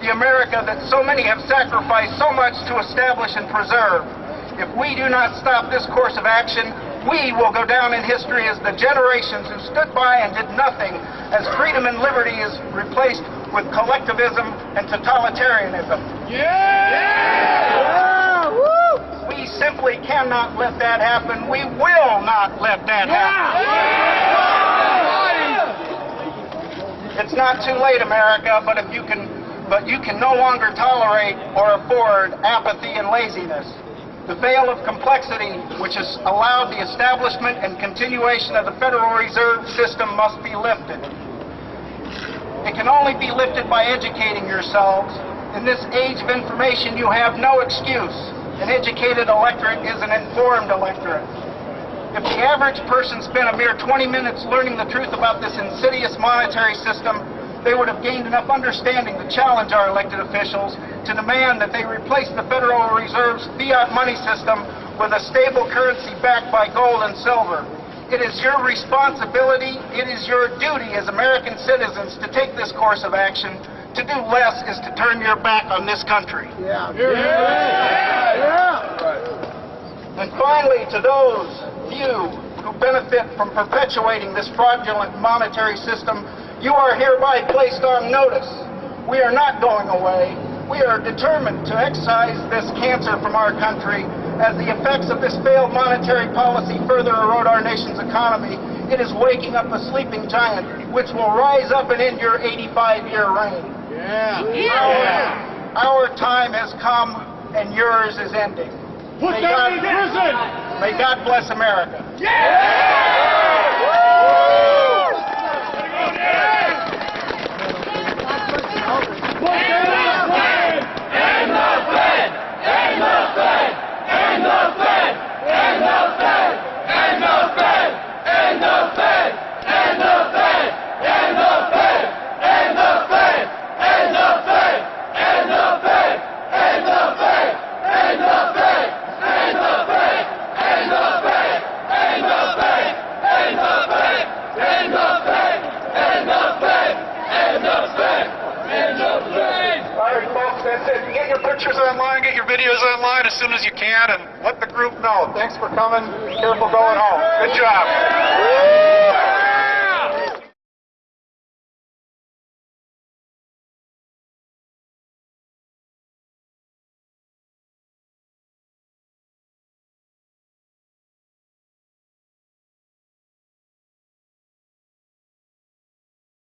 the America that so many have sacrificed so much to establish and preserve. If we do not stop this course of action, we will go down in history as the generations who stood by and did nothing as freedom and liberty is replaced with collectivism and totalitarianism. We simply cannot let that happen. We will not let that happen. It's not too late, America, but you can no longer tolerate or afford apathy and laziness. The veil of complexity, which has allowed the establishment and continuation of the Federal Reserve System, must be lifted. It can only be lifted by educating yourselves. In this age of information, you have no excuse. An educated electorate is an informed electorate. If the average person spent a mere 20 minutes learning the truth about this insidious monetary system, they would have gained enough understanding to challenge our elected officials to demand that they replace the Federal Reserve's fiat money system with a stable currency backed by gold and silver. It is your responsibility, it is your duty as American citizens to take this course of action. To do less is to turn your back on this country. And finally, to those few who benefit from perpetuating this fraudulent monetary system, you are hereby placed on notice. We are not going away. We are determined to excise this cancer from our country. As the effects of this failed monetary policy further erode our nation's economy, it is waking up a sleeping giant, which will rise up and end your 85-year reign. Our time has come, and yours is ending. Put them in prison! May God bless America. Pictures online, get your videos online as soon as you can, and let the group know. Thanks for coming. Be careful going home. Good job.